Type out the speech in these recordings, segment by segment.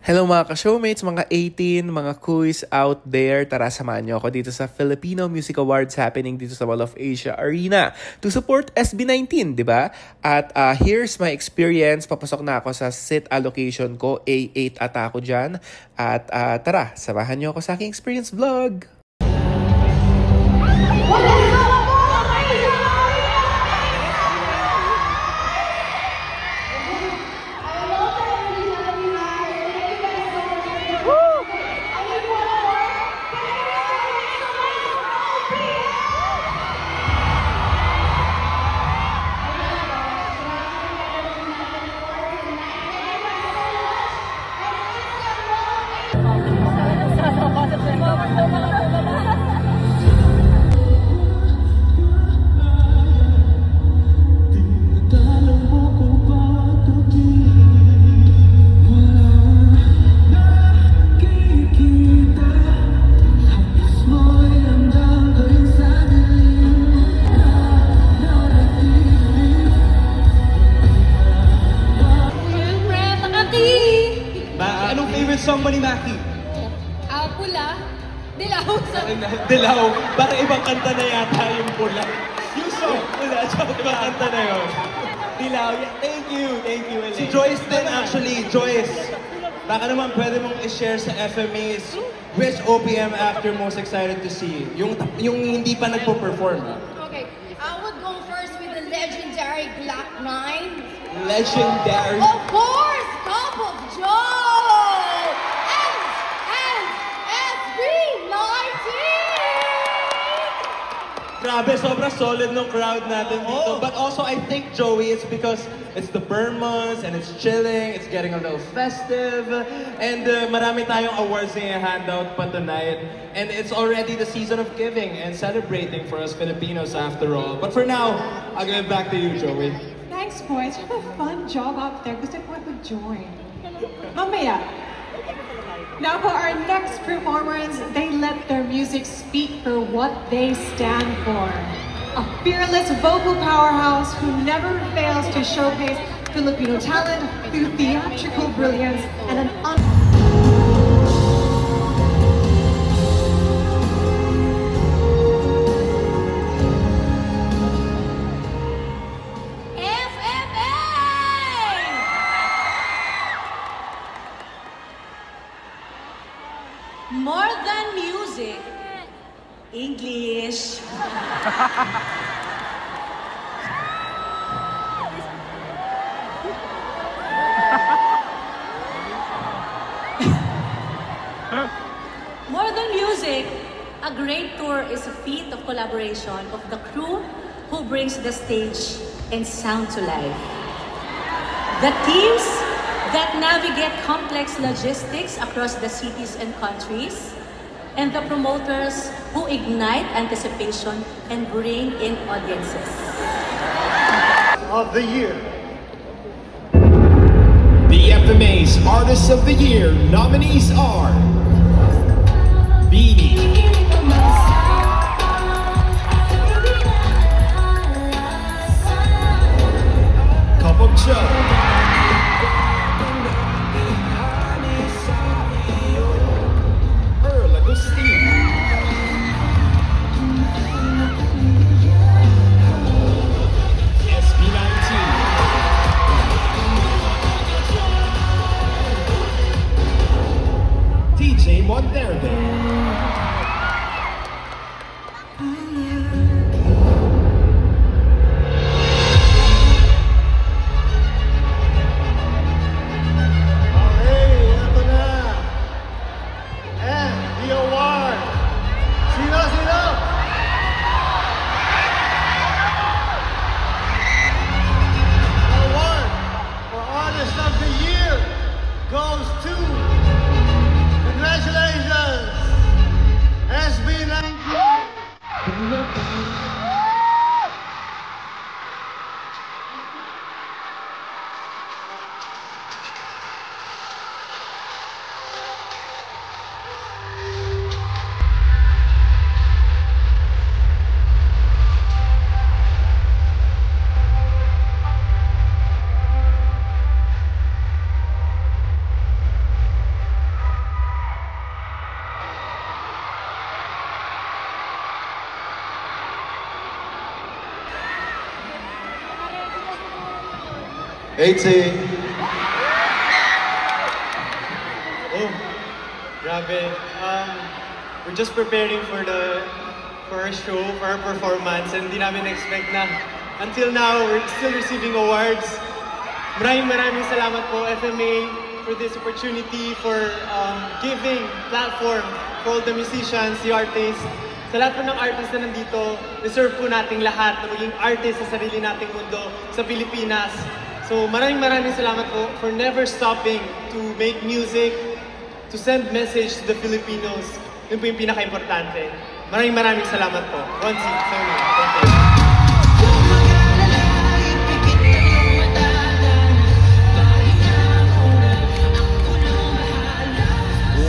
Hello mga ka-showmates, mga 18, mga kuys out there. Tara, samahan niyo ako dito sa Filipino Music Awards happening dito sa Mall of Asia Arena to support SB19, di ba? At here's my experience. Papasok na ako sa seat allocation ko. A8 ata ako dyan. At tara, samahan niyo ako sa aking experience vlog. Anong favorite song mo ni Maki? Pula. Dilaw. Dilaw. Parang ibang kanta na yata yung pula. Yung song, pula. Ibang kanta na yun. Dilaw. Yeah, thank you, Elaine. Si Joyce din actually. Joyce, baka naman pwede mong i-share sa FMAs which OPM actor most excited to see? Yung hindi pa nagpo-perform. Okay, I would go first with the legendary Glock 9. Legendary. Of course, Cup of Joe! And SB19! Grabe, sobrang solid ng crowd natin dito. But also, I think, Joey, it's because it's the Burn months and it's chilling, it's getting a little festive, and marami tayong awards na handout pa tonight. And it's already the season of giving and celebrating for us Filipinos after all. But for now, I'll give it back to you, Joey. Thanks, boys. Have a fun job out there. Gusto ko mag-join. Mamaya. Now for our next performers, they let their music speak for what they stand for. A fearless vocal powerhouse who never fails to showcase Filipino talent through theatrical brilliance and an More than music, English. More than music, a great tour is a feat of collaboration of the crew who brings the stage and sound to life. The teams that navigate complex logistics across the cities and countries, and the promoters who ignite anticipation and bring in audiences. Of the year. The FMA's Artists of the Year nominees are Beanie, Cup of Joe, DJ Monterde. Goes to, congratulations, 18. Oh, grabe. We're just preparing for our show, for our performance, and hindi namin expect na until now, we're still receiving awards. Maraming salamat po, FMA, for this opportunity, for giving platform for all the musicians, the artists. Sa lahat po ng artists na nandito, deserve po nating lahat na maging artist sa sarili nating mundo, sa Pilipinas. So maraming salamat po for never stopping to make music, to send message to the Filipinos. Yun po yung pinaka-importante. Maraming salamat po. Ronzi, Sony, thank you.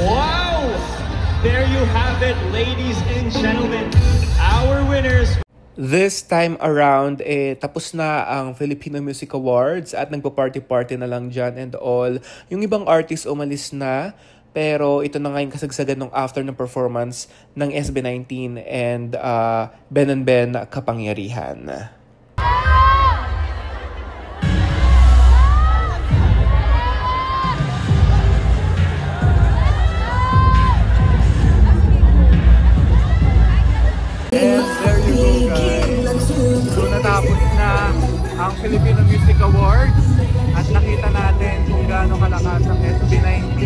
Wow! There you have it, ladies and gentlemen. Our winners. This time around, tapos na ang Filipino Music Awards at nagpa-party-party na lang dyan and all. Yung ibang artists umalis na, pero ito na nga yung kasagsagan ng after ng performance ng SB19 and Ben and Ben Kapangyarihan. And there you go, guys. So natapos na ang Filipino Music Awards at nakita natin kung gaano kalakas ang SB19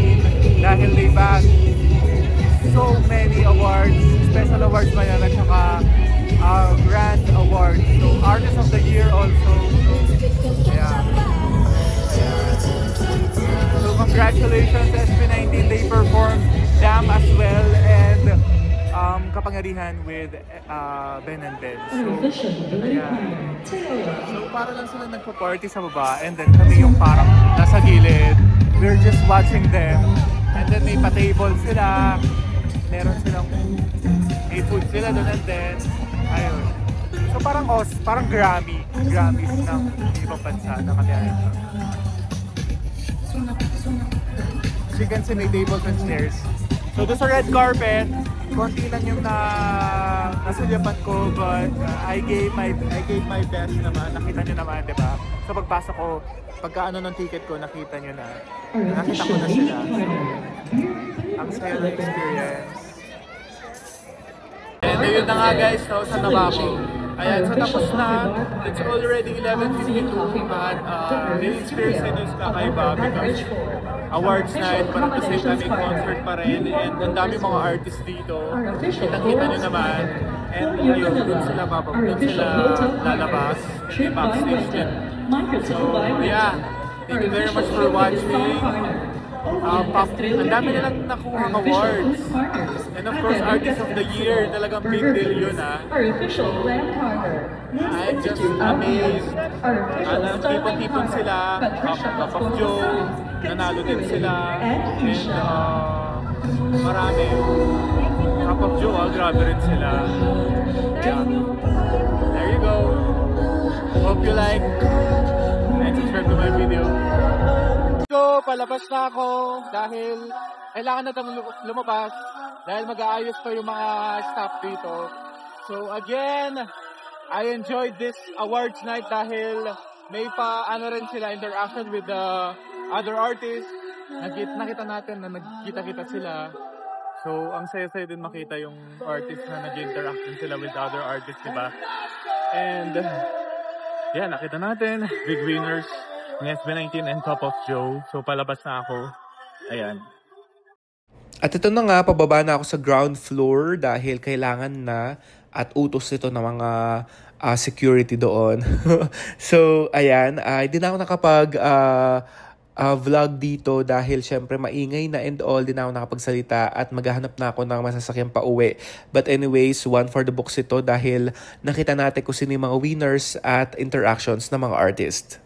dahil they bagged so many awards, special awards ba yan at saka grand awards. So Artist of the Year also. So, yeah. So congratulations SB19, they performed Damn as well and Kapangyarihan with Ben and Ben. So, ayan. So para lang sila nagpa-party sa baba and then kami yung parang nasa gilid. We're just watching them. And then may pa-table sila. Meron silang may food sila doon and then ayun. So parang Grammys ng ibang bansa na katiyahin. So you can see may tables and chairs. So doon sa red carpet, konti lang yung nasulyapan ko but I gave my best naman. Nakita nyo naman, di ba? So pagpasok ko, pagka ng ticket ko, nakita nyo na. Nakita ko na sila. Ang saya ng experience. And yun na nga guys, no, sa Nabako. Ayan, so tapos na. It's already 11:52 at experience nyo sa kakaiba because awards night, but at the same time may concert pa rin and ang dami mga artists dito. Kitang-kita nyo naman. And yun, doon sila lalabas and backstage din. So yeah, thank you very much for watching. Ang dami nilang nakuhang awards. And of course, Artist of the Year, talagang big deal yun I'm just amazed. Tipon-tipon sila. Cup of Joe, nanalo din sila. And marami. Cup of Joe, grabe rin sila. Yeah. There you go. Hope you like and subscribe to my video. So, palabas na ako dahil kailangan na itong lumabas dahil mag-aayos pa yung mga staff dito. So again, I enjoyed this awards night dahil may rin sila interaction with the other artists. Nakita natin na nagkita-kita sila. So ang saya-saya din makita yung artists na nag-interact sila with other artists, diba? And yeah, nakita natin big winners ng SB19 and Cup of Joe. So palabas na ako. Ayan. At ito na nga, pababa na ako sa ground floor dahil kailangan na at utos ito ng mga security doon. So ayan, hindi na ako nakapag vlog dito dahil syempre maingay na and all, din ako nakapagsalita at maghahanap na ako ng masasakyan pa uwi. But anyways, one for the books ito dahil nakita natin kung sino yung mga winners at interactions ng mga artist.